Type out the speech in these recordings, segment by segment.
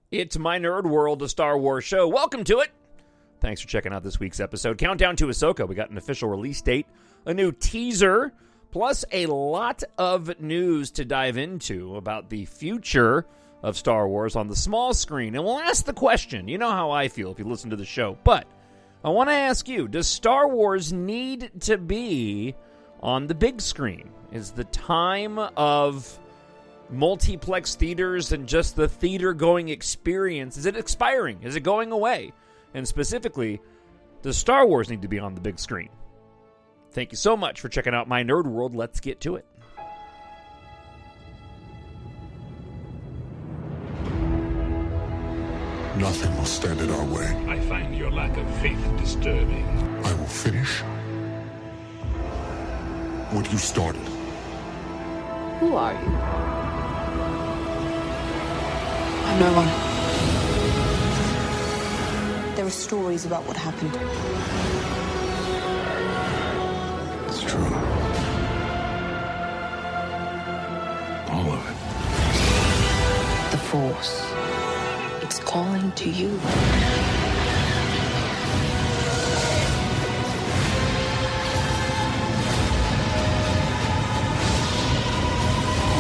It's My Nerd World, a Star Wars show. Welcome to it. Thanks for checking out this week's episode. Countdown to Ahsoka. We got an official release date, a new teaser, plus a lot of news to dive into about the future of Star Wars on the small screen. And we'll ask the question, you know how I feel if you listen to the show, but I want to ask you, does Star Wars need to be on the big screen? Is the time of multiplex theaters and just the theater-going experience, is it expiring? Is it going away? And specifically, does Star Wars need to be on the big screen? Thank you so much for checking out My Nerd World. Let's get to it. Nothing will stand in our way. I find your lack of faith disturbing. I will finish what you started. Who are you? I'm no one. There are stories about what happened. It's true. All of it. The Force. It's calling to you.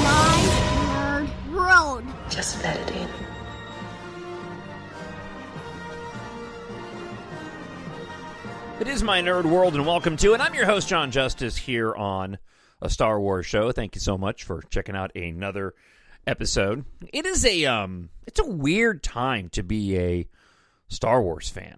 My Nerd World. Just let it in. It is My Nerd World, and welcome to it. I'm your host, Jon Justice, here on a Star Wars show. Thank you so much for checking out another episode. It is it's a weird time to be a Star Wars fan.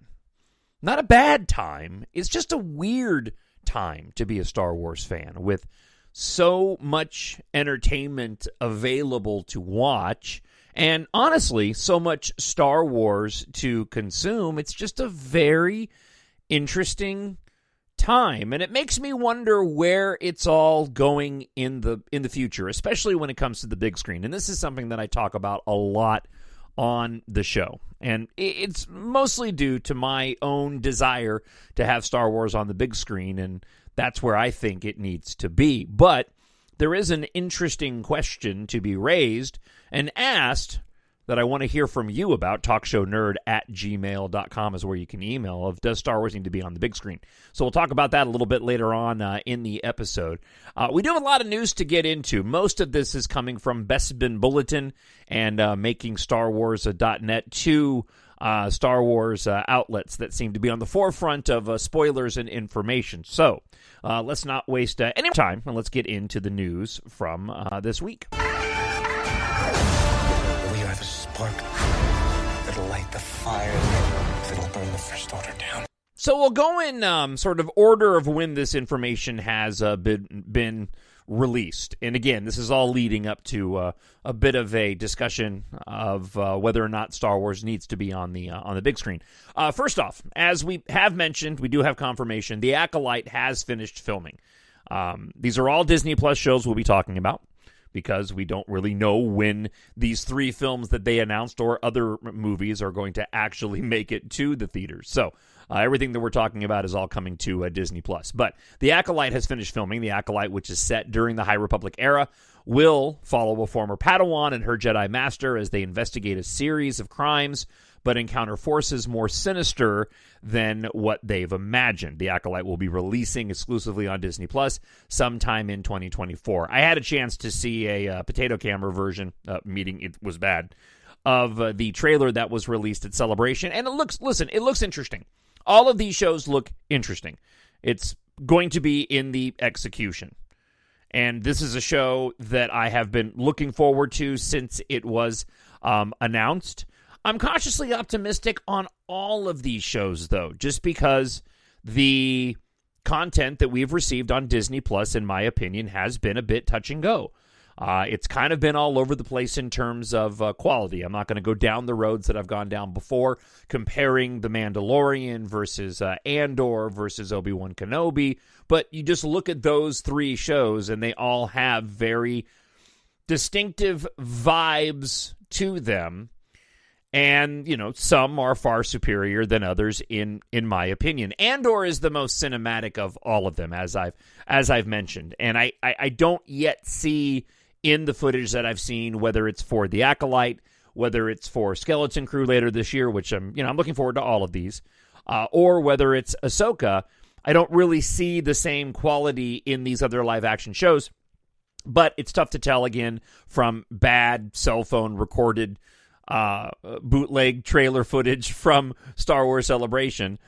Not a bad time. It's just a weird time to be a Star Wars fan with so much entertainment available to watch and honestly, so much Star Wars to consume. It's just a very interesting time, and it makes me wonder where it's all going in the future, especially when it comes to the big screen. And this is something that I talk about a lot on the show, and it's mostly due to my own desire to have Star Wars on the big screen, and that's where I think it needs to be. But there is an interesting question to be raised and asked that I want to hear from you about. TalkShowNerd@gmail.com is where you can email of, does Star Wars need to be on the big screen? So we'll talk about that a little bit later on in the episode. We do have a lot of news to get into. Most of this is coming from Bespin Bulletin and MakingStarWars.net, two Star Wars outlets that seem to be on the forefront of spoilers and information. So let's not waste any time, and let's get into the news from this week. A spark that'll light the fire that'll burn the First Order down. So we'll go in sort of order of when this information has been released. And again, this is all leading up to a bit of a discussion of whether or not Star Wars needs to be on the big screen. First off, as we have mentioned, we do have confirmation. The Acolyte has finished filming. These are all Disney Plus shows we'll be talking about, because we don't really know when these three films that they announced or other movies are going to actually make it to the theaters. So everything that we're talking about is all coming to Disney+. But The Acolyte has finished filming. The Acolyte, which is set during the High Republic era, will follow a former Padawan and her Jedi Master as they investigate a series of crimes but encounter forces more sinister than what they've imagined. The Acolyte will be releasing exclusively on Disney Plus sometime in 2024. I had a chance to see a potato camera version, meaning it was bad, of the trailer that was released at Celebration, and it looks interesting. All of these shows look interesting. It's going to be in the execution. And this is a show that I have been looking forward to since it was announced. I'm cautiously optimistic on all of these shows, though, just because the content that we've received on Disney Plus, in my opinion, has been a bit touch and go. It's kind of been all over the place in terms of quality. I'm not going to go down the roads that I've gone down before, comparing The Mandalorian versus Andor versus Obi-Wan Kenobi, but you just look at those three shows, and they all have very distinctive vibes to them. And, you know, some are far superior than others in my opinion. Andor is the most cinematic of all of them, as I've mentioned. And I don't yet see in the footage that I've seen, whether it's for The Acolyte, whether it's for Skeleton Crew later this year, which I'm looking forward to all of these, or whether it's Ahsoka. I don't really see the same quality in these other live-action shows, but it's tough to tell, again, from bad cell phone recorded bootleg trailer footage from Star Wars Celebration.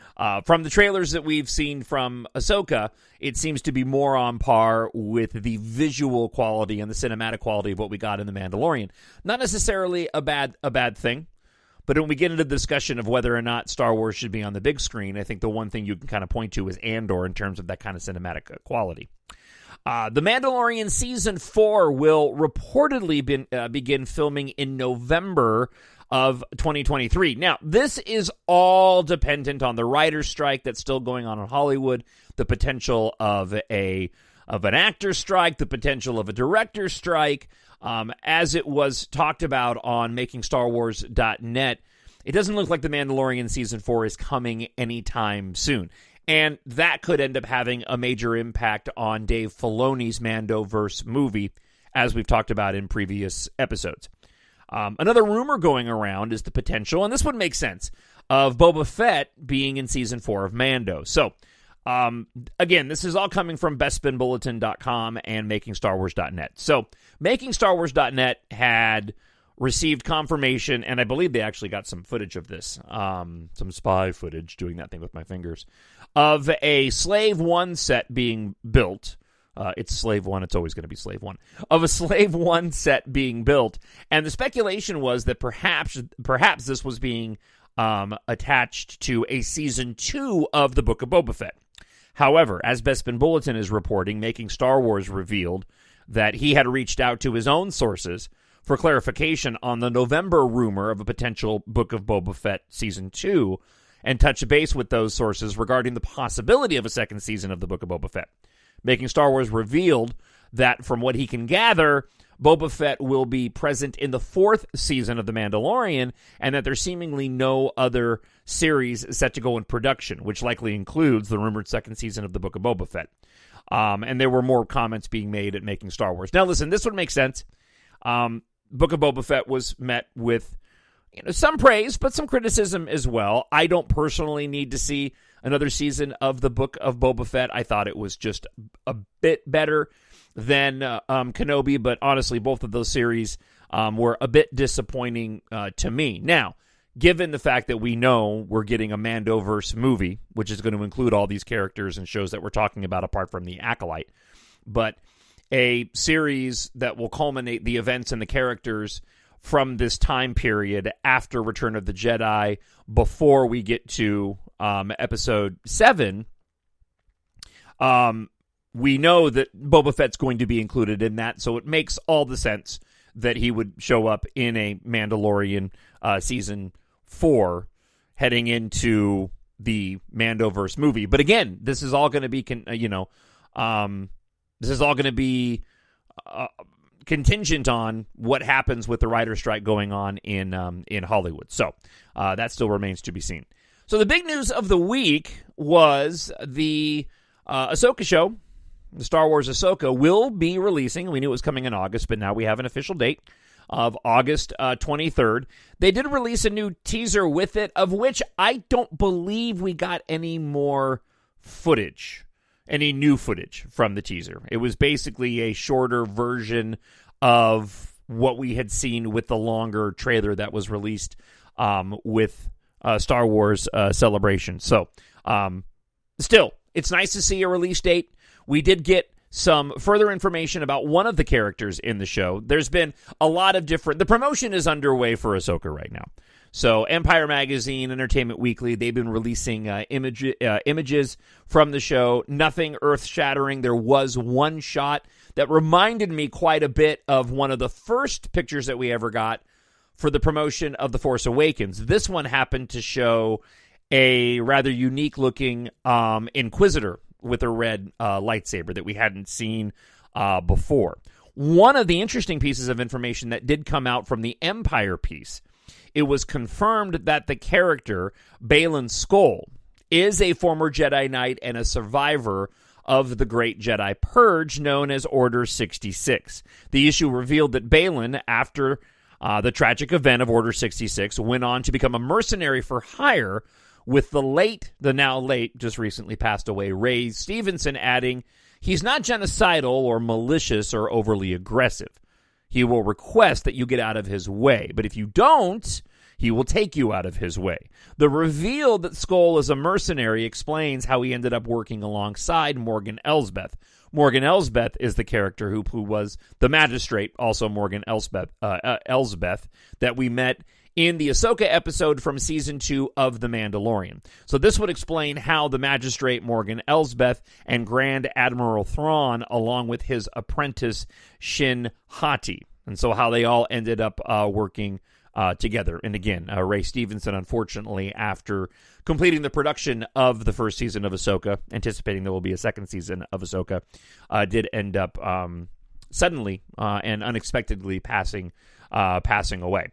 From the trailers that we've seen from Ahsoka, it seems to be more on par with the visual quality and the cinematic quality of what we got in The Mandalorian. Not necessarily a bad thing, but when we get into the discussion of whether or not Star Wars should be on the big screen, I think the one thing you can kind of point to is Andor in terms of that kind of cinematic quality. The Mandalorian Season 4 will reportedly begin filming in November of 2023. Now, this is all dependent on the writer's strike that's still going on in Hollywood, the potential of an actor's strike, the potential of a director's strike. As it was talked about on MakingStarWars.net, it doesn't look like The Mandalorian Season 4 is coming anytime soon. And that could end up having a major impact on Dave Filoni's Mandoverse movie, as we've talked about in previous episodes. Another rumor going around is the potential, and this would make sense, of Boba Fett being in Season 4 of Mando. So, again, this is all coming from BestSpinBulletin.com and MakingStarWars.net. So, MakingStarWars.net had received confirmation, and I believe they actually got some footage of this, some spy footage, doing that thing with my fingers, of a Slave 1 set being built. It's Slave 1, it's always going to be Slave 1. Of a Slave 1 set being built, and the speculation was that perhaps this was being attached to a Season 2 of the Book of Boba Fett. However, as Bespin Bulletin is reporting, Making Star Wars revealed that he had reached out to his own sources for clarification on the November rumor of a potential Book of Boba Fett Season 2, and touched base with those sources regarding the possibility of a second season of the Book of Boba Fett. Making Star Wars revealed that, from what he can gather, Boba Fett will be present in the 4th season of The Mandalorian, and that there's seemingly no other series set to go in production, which likely includes the rumored second season of the Book of Boba Fett. And there were more comments being made at Making Star Wars. Now, listen, this would make sense. Book of Boba Fett was met with some praise, but some criticism as well. I don't personally need to see another season of the Book of Boba Fett. I thought it was just a bit better than Kenobi, but honestly, both of those series were a bit disappointing to me. Now, given the fact that we know we're getting a Mandoverse movie, which is going to include all these characters and shows that we're talking about apart from the Acolyte, but a series that will culminate the events and the characters from this time period after Return of the Jedi, before we get to Episode 7, we know that Boba Fett's going to be included in that, so it makes all the sense that he would show up in a Mandalorian Season 4 heading into the Mandoverse movie. But again, this is all going to be, contingent on what happens with the writer's strike going on in Hollywood. So that still remains to be seen. So the big news of the week was the Ahsoka show. The Star Wars Ahsoka will be releasing. We knew it was coming in August, but now we have an official date of August 23rd. They did release a new teaser with it, of which I don't believe we got any more footage. Any new footage from the teaser. It was basically a shorter version of what we had seen with the longer trailer that was released with Star Wars Celebration. So, still, it's nice to see a release date. We did get some further information about one of the characters in the show. There's been a lot of different... The promotion is underway for Ahsoka right now. So Empire Magazine, Entertainment Weekly, they've been releasing images from the show. Nothing earth-shattering. There was one shot that reminded me quite a bit of one of the first pictures that we ever got for the promotion of The Force Awakens. This one happened to show a rather unique-looking Inquisitor with a red lightsaber that we hadn't seen before. One of the interesting pieces of information that did come out from the Empire piece, it was confirmed that the character, Baylan Skoll, is a former Jedi Knight and a survivor of the Great Jedi Purge known as Order 66. The issue revealed that Baylan, after The tragic event of Order 66 went on to become a mercenary for hire, with the now late, just recently passed away, Ray Stevenson adding, "He's not genocidal or malicious or overly aggressive. He will request that you get out of his way, but if you don't, he will take you out of his way." The reveal that Skoll is a mercenary explains how he ended up working alongside Morgan Elsbeth. Morgan Elsbeth is the character who was the magistrate, also Morgan Elsbeth, that we met in the Ahsoka episode from Season 2 of The Mandalorian. So this would explain how the magistrate Morgan Elsbeth and Grand Admiral Thrawn, along with his apprentice Shin Hati, and so how they all ended up working together. And again, Ray Stevenson, unfortunately, after completing the production of the first season of Ahsoka, anticipating there will be a second season of Ahsoka, did end up suddenly and unexpectedly passing away.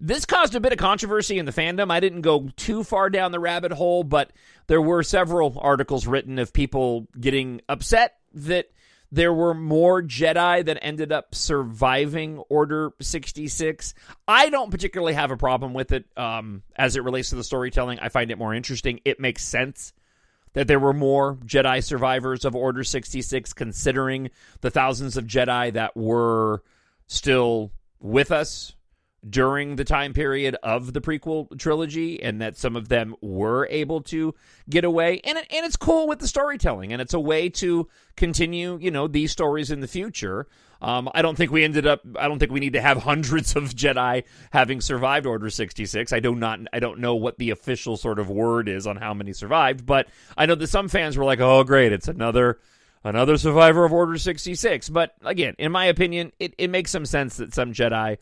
This caused a bit of controversy in the fandom. I didn't go too far down the rabbit hole, but there were several articles written of people getting upset that there were more Jedi that ended up surviving Order 66. I don't particularly have a problem with it as it relates to the storytelling. I find it more interesting. It makes sense that there were more Jedi survivors of Order 66, considering the thousands of Jedi that were still with us during the time period of the prequel trilogy, and that some of them were able to get away. And it's cool with the storytelling, and it's a way to continue, these stories in the future. I don't think we need to have hundreds of Jedi having survived Order 66. I don't know what the official sort of word is on how many survived, but I know that some fans were like, "Oh, great, it's another survivor of Order 66. But again, in my opinion, it makes some sense that some Jedi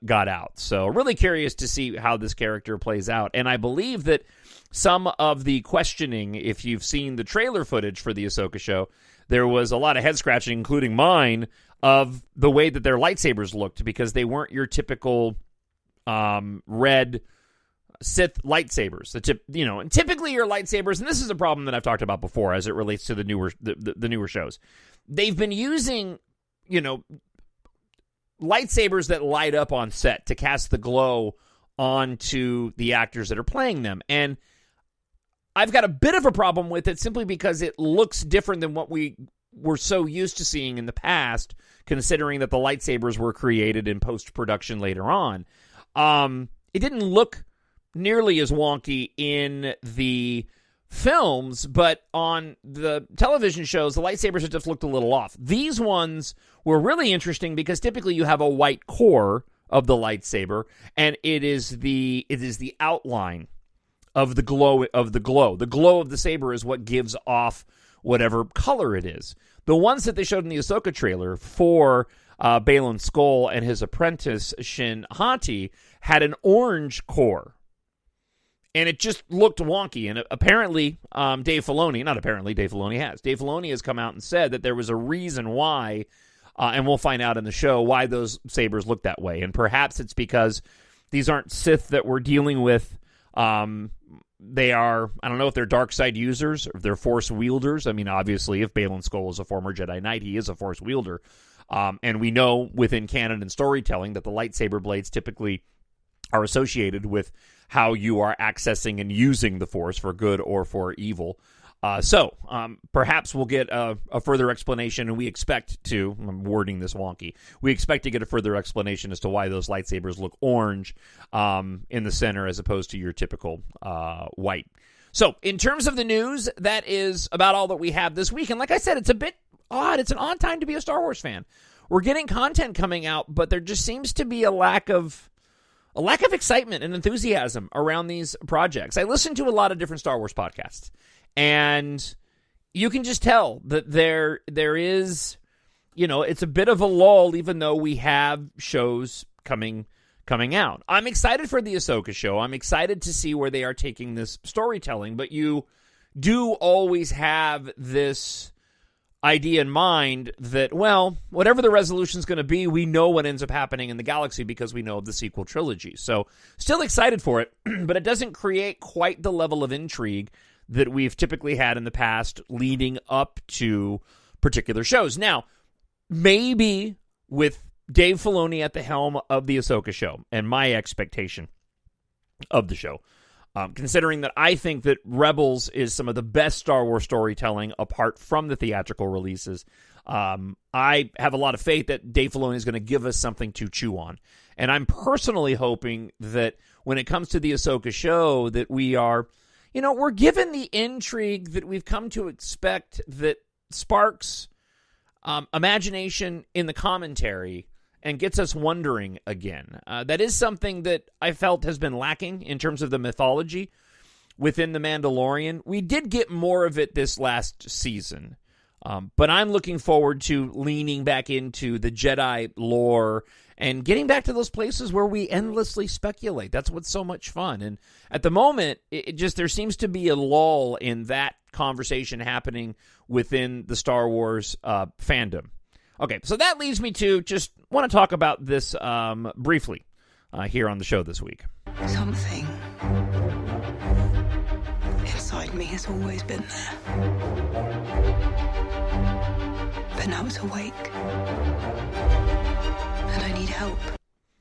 got out. So really curious to see how this character plays out. And I believe that some of the questioning, if you've seen the trailer footage for the Ahsoka show, there was a lot of head scratching, including mine, of the way that their lightsabers looked, because they weren't your typical red Sith lightsabers. And typically your lightsabers, and this is a problem that I've talked about before as it relates to the newer shows. They've been using, lightsabers that light up on set to cast the glow onto the actors that are playing them. And I've got a bit of a problem with it simply because it looks different than what we were so used to seeing in the past, considering that the lightsabers were created in post-production later on. It didn't look nearly as wonky in the films, but on the television shows, the lightsabers just looked a little off. These ones were really interesting because typically you have a white core of the lightsaber, and it is the outline of the glow of the glow. The glow of the saber is what gives off whatever color it is. The ones that they showed in the Ahsoka trailer for Baylan Skoll and his apprentice Shin Hati had an orange core. And it just looked wonky. And apparently, Dave Filoni has come out and said that there was a reason why, and we'll find out in the show, why those sabers look that way. And perhaps it's because these aren't Sith that we're dealing with. They are, I don't know if they're dark side users or if they're Force wielders. I mean, obviously, if Baylan Skoll is a former Jedi Knight, he is a Force wielder. And we know within canon and storytelling that the lightsaber blades typically are associated with how you are accessing and using the Force for good or for evil. So perhaps we'll get a further explanation, and we expect to, I'm wording this wonky, we expect to get a further explanation as to why those lightsabers look orange in the center as opposed to your typical white. So in terms of the news, that is about all that we have this week. And like I said, it's a bit odd. It's an odd time to be a Star Wars fan. We're getting content coming out, but there just seems to be a lack of excitement and enthusiasm around these projects. I listen to a lot of different Star Wars podcasts, and you can just tell that there is, it's a bit of a lull, even though we have shows coming out. I'm excited for the Ahsoka show. I'm excited to see where they are taking this storytelling, but you do always have this idea in mind that, well, whatever the resolution is going to be, we know what ends up happening in the galaxy because we know of the sequel trilogy. So still excited for it, but it doesn't create quite the level of intrigue that we've typically had in the past leading up to particular shows. Now, maybe with Dave Filoni at the helm of the Ahsoka show and my expectation of the show. Considering that I think that Rebels is some of the best Star Wars storytelling apart from the theatrical releases, I have a lot of faith that Dave Filoni is going to give us something to chew on. And I'm personally hoping that when it comes to the Ahsoka show, that we are, we're given the intrigue that we've come to expect that sparks imagination in the commentary and gets us wondering again. That is something that I felt has been lacking in terms of the mythology within The Mandalorian. We did get more of it this last season, but I'm looking forward to leaning back into the Jedi lore and getting back to those places where we endlessly speculate. That's what's so much fun. And at the moment, there seems to be a lull in that conversation happening within the Star Wars fandom. Okay, so that leads me to just want to talk about this briefly here on the show this week. Something inside me has always been there. But now it's awake. And I need help.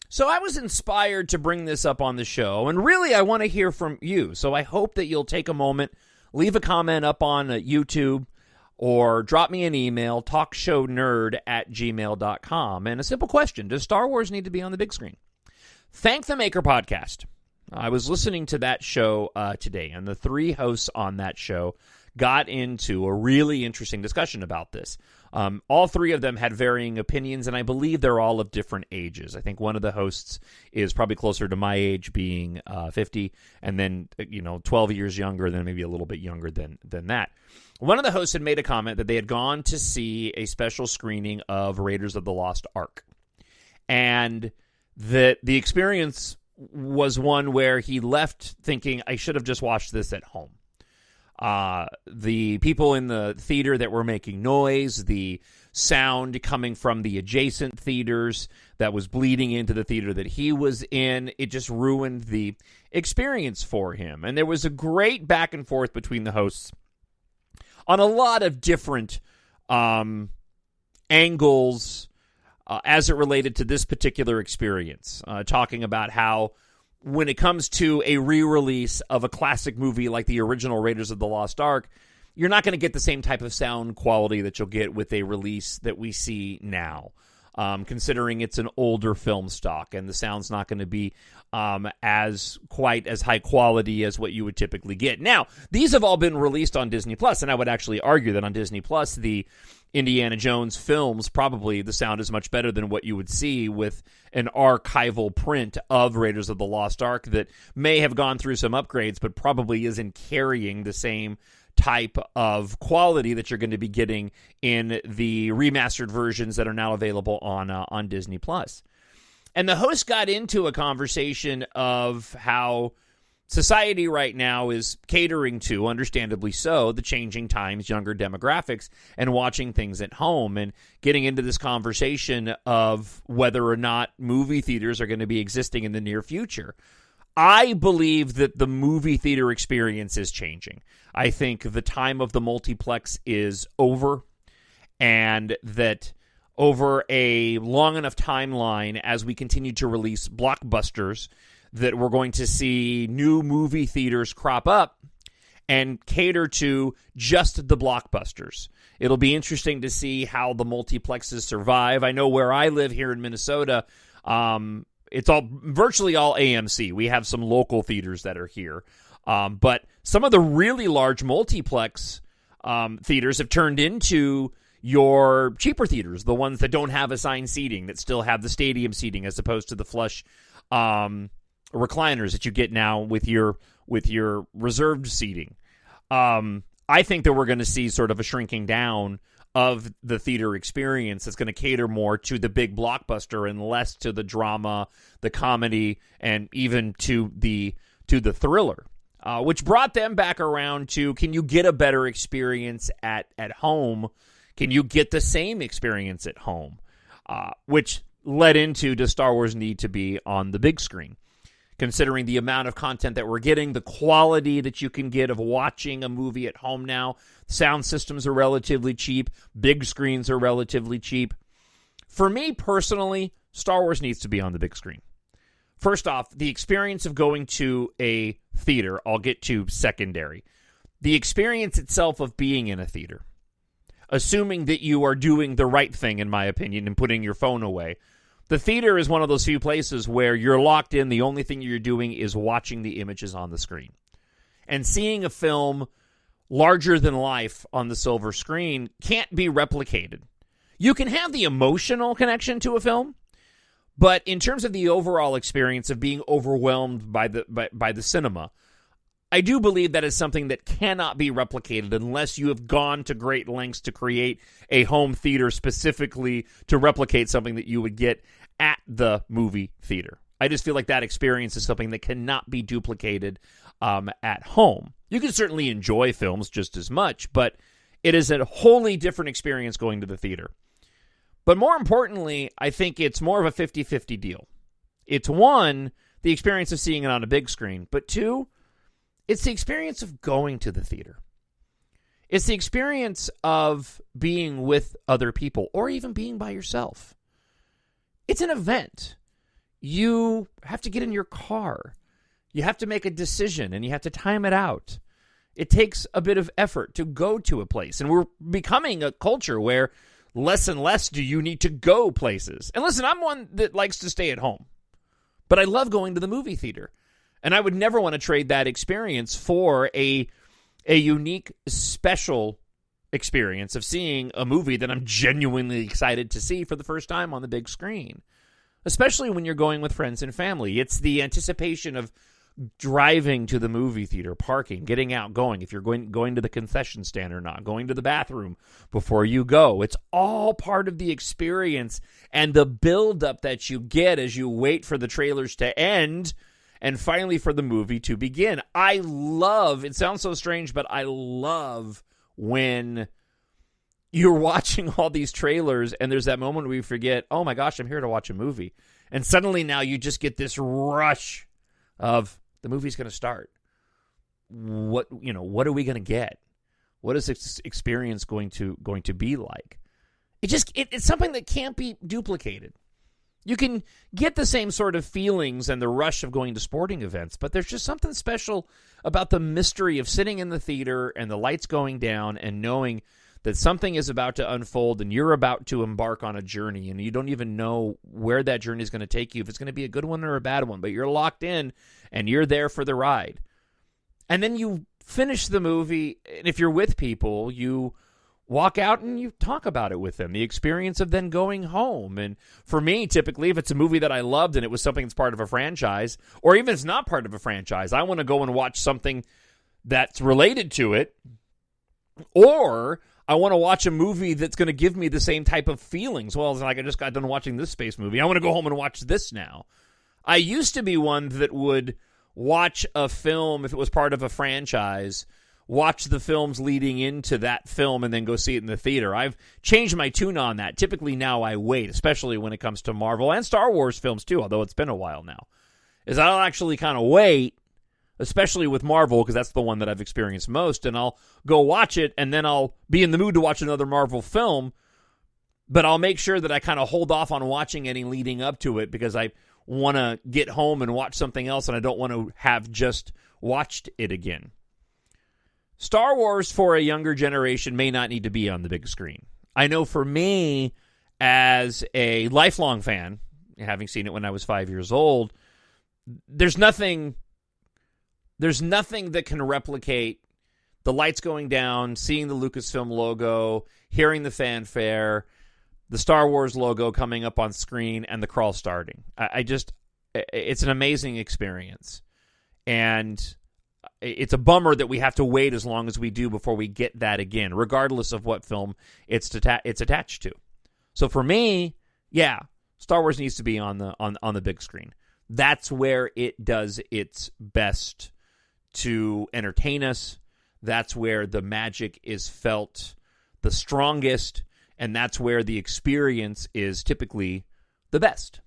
So I was inspired to bring this up on the show, and really I want to hear from you. So I hope that you'll take a moment, leave a comment up on YouTube, or drop me an email, talkshownerd@gmail.com. And a simple question: does Star Wars need to be on the big screen? Thank the Maker podcast. I was listening to that show today, and the three hosts on that show got into a really interesting discussion about this. All three of them had varying opinions, and I believe they're all of different ages. I think one of the hosts is probably closer to my age, being 50, and then 12 years younger, then maybe a little bit younger than that. One of the hosts had made a comment that they had gone to see a special screening of Raiders of the Lost Ark, and that the experience was one where he left thinking, I should have just watched this at home. The people in the theater that were making noise, the sound coming from the adjacent theaters that was bleeding into the theater that he was in, it just ruined the experience for him. And there was a great back and forth between the hosts on a lot of different angles as it related to this particular experience, talking about how when it comes to a re-release of a classic movie like the original Raiders of the Lost Ark, you're not going to get the same type of sound quality that you'll get with a release that we see now, considering it's an older film stock and the sound's not going to be as high quality as what you would typically get. Now, these have all been released on Disney Plus, and I would actually argue that on Disney Plus, the Indiana Jones films, probably the sound is much better than what you would see with an archival print of Raiders of the Lost Ark that may have gone through some upgrades, but probably isn't carrying the same type of quality that you're going to be getting in the remastered versions that are now available on Disney Plus. And the host got into a conversation of how society right now is catering to, understandably so, the changing times, younger demographics, and watching things at home, and getting into this conversation of whether or not movie theaters are going to be existing in the near future. I believe that the movie theater experience is changing. I think the time of the multiplex is over, and that over a long enough timeline, as we continue to release blockbusters, that we're going to see new movie theaters crop up and cater to just the blockbusters. It'll be interesting to see how the multiplexes survive. I know where I live here in Minnesota, it's virtually all AMC. We have some local theaters that are here. But some of the really large multiplex theaters have turned into your cheaper theaters, the ones that don't have assigned seating, that still have the stadium seating as opposed to the flush recliners that you get now with your reserved seating. I think that we're going to see sort of a shrinking down of the theater experience that's going to cater more to the big blockbuster and less to the drama, the comedy, and even to the thriller, which brought them back around to, can you get a better experience at home? Can you get the same experience at home? Which led into, does Star Wars need to be on the big screen? Considering the amount of content that we're getting, the quality that you can get of watching a movie at home now, sound systems are relatively cheap, big screens are relatively cheap. For me personally, Star Wars needs to be on the big screen. First off, the experience of going to a theater, I'll get to secondary. The experience itself of being in a theater, assuming that you are doing the right thing, in my opinion, and putting your phone away. The theater is one of those few places where you're locked in. The only thing you're doing is watching the images on the screen. And seeing a film larger than life on the silver screen can't be replicated. You can have the emotional connection to a film, but in terms of the overall experience of being overwhelmed by the cinema, I do believe that is something that cannot be replicated unless you have gone to great lengths to create a home theater specifically to replicate something that you would get at the movie theater. I just feel like that experience is something that cannot be duplicated at home. You can certainly enjoy films just as much, but it is a wholly different experience going to the theater. But more importantly, I think it's more of a 50-50 deal. It's one, the experience of seeing it on a big screen, but two, it's the experience of going to the theater. It's the experience of being with other people or even being by yourself. It's an event. You have to get in your car. You have to make a decision and you have to time it out. It takes a bit of effort to go to a place. And we're becoming a culture where less and less do you need to go places. And listen, I'm one that likes to stay at home, but I love going to the movie theater. And I would never want to trade that experience for a unique, special experience of seeing a movie that I'm genuinely excited to see for the first time on the big screen. Especially when you're going with friends and family. It's the anticipation of driving to the movie theater, parking, getting out, going, if you're going to the concession stand or not, going to the bathroom before you go. It's all part of the experience and the buildup that you get as you wait for the trailers to end and finally for the movie to begin. I love, it sounds so strange, but I love when you're watching all these trailers and there's that moment where you forget, oh my gosh, I'm here to watch a movie. And suddenly now you just get this rush of the movie's going to start. What are we going to get? What is this experience going to be like? It's something that can't be duplicated. You can get the same sort of feelings and the rush of going to sporting events, but there's just something special about the mystery of sitting in the theater and the lights going down and knowing that something is about to unfold and you're about to embark on a journey and you don't even know where that journey is going to take you, if it's going to be a good one or a bad one, but you're locked in and you're there for the ride. And then you finish the movie, and if you're with people, you walk out and you talk about it with them, the experience of then going home. And for me, typically, if it's a movie that I loved and it was something that's part of a franchise, or even if it's not part of a franchise, I want to go and watch something that's related to it, or I want to watch a movie that's going to give me the same type of feelings. Well, it's like I just got done watching this space movie. I want to go home and watch this now. I used to be one that would watch a film, if it was part of a franchise, watch the films leading into that film and then go see it in the theater. I've changed my tune on that. Typically now I wait, especially when it comes to Marvel and Star Wars films too, although it's been a while now, is I'll actually kind of wait, especially with Marvel, because that's the one that I've experienced most, and I'll go watch it, and then I'll be in the mood to watch another Marvel film, but I'll make sure that I kind of hold off on watching any leading up to it, because I want to get home and watch something else, and I don't want to have just watched it again. Star Wars for a younger generation may not need to be on the big screen. I know for me, as a lifelong fan, having seen it when I was 5 years old, there's nothing that can replicate the lights going down, seeing the Lucasfilm logo, hearing the fanfare, the Star Wars logo coming up on screen, and the crawl starting. It's an amazing experience. And it's a bummer that we have to wait as long as we do before we get that again, regardless of what film it's attached to. So for me, yeah, Star Wars needs to be on the big screen. That's where it does its best to entertain us. That's where the magic is felt the strongest, and that's where the experience is typically the best.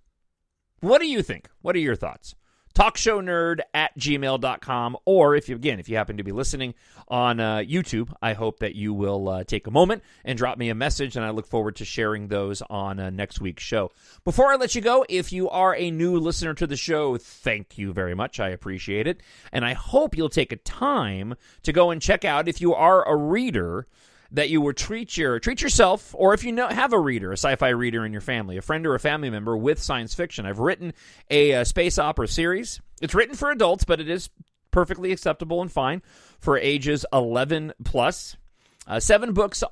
What do you think? What are your thoughts? TalkShowNerd@gmail.com. Or if you happen to be listening on YouTube, I hope that you will take a moment and drop me a message, and I look forward to sharing those on next week's show. Before I let you go, if you are a new listener to the show, thank you very much. I appreciate it. And I hope you'll take a time to go and check out, if you are a reader, that you would treat yourself, or if you have a reader, a sci-fi reader in your family, a friend or a family member with science fiction. I've written a space opera series. It's written for adults, but it is perfectly acceptable and fine for ages 11 plus. 7 books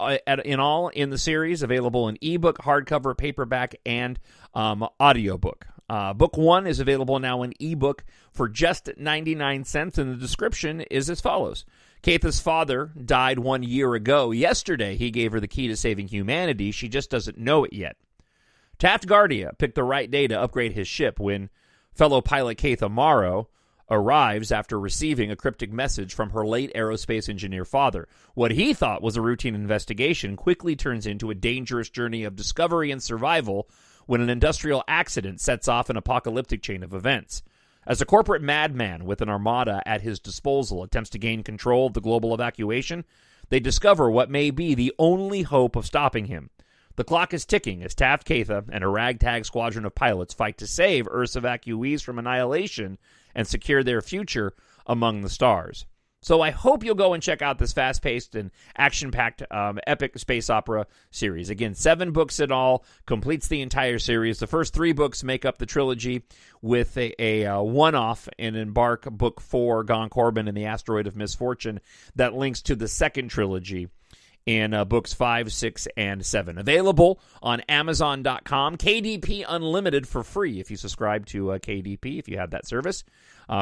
in all in the series, available in ebook, hardcover, paperback, and audiobook. Book 1 is available now in ebook for just 99 cents, and the description is as follows. Keitha's father died 1 year ago. Yesterday, he gave her the key to saving humanity. She just doesn't know it yet. Taft Guardia picked the right day to upgrade his ship when fellow pilot Keitha Morrow arrives after receiving a cryptic message from her late aerospace engineer father. What he thought was a routine investigation quickly turns into a dangerous journey of discovery and survival when an industrial accident sets off an apocalyptic chain of events. As a corporate madman with an armada at his disposal attempts to gain control of the global evacuation, they discover what may be the only hope of stopping him. The clock is ticking as Taft Keitha and a ragtag squadron of pilots fight to save Earth's evacuees from annihilation and secure their future among the stars. So I hope you'll go and check out this fast-paced and action-packed epic space opera series. Again, 7 books in all, completes the entire series. The first 3 books make up the trilogy with a one-off in EMBARK Book 4, Corbijn and the Asteroid of Misfortune, that links to the second trilogy in books 5, 6, and 7. Available on Amazon.com. KDP Unlimited for free if you subscribe to KDP, if you have that service.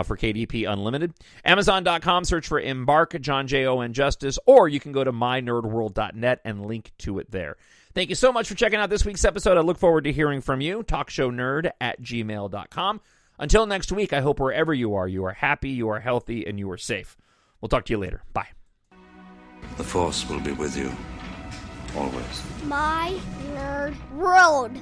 For KDP Unlimited. Amazon.com, search for EMBARK, Jon Justice, or you can go to mynerdworld.net and link to it there. Thank you so much for checking out this week's episode. I look forward to hearing from you. TalkShowNerd@gmail.com. Until next week, I hope wherever you are happy, you are healthy, and you are safe. We'll talk to you later. Bye. The Force will be with you, always. My Nerd World.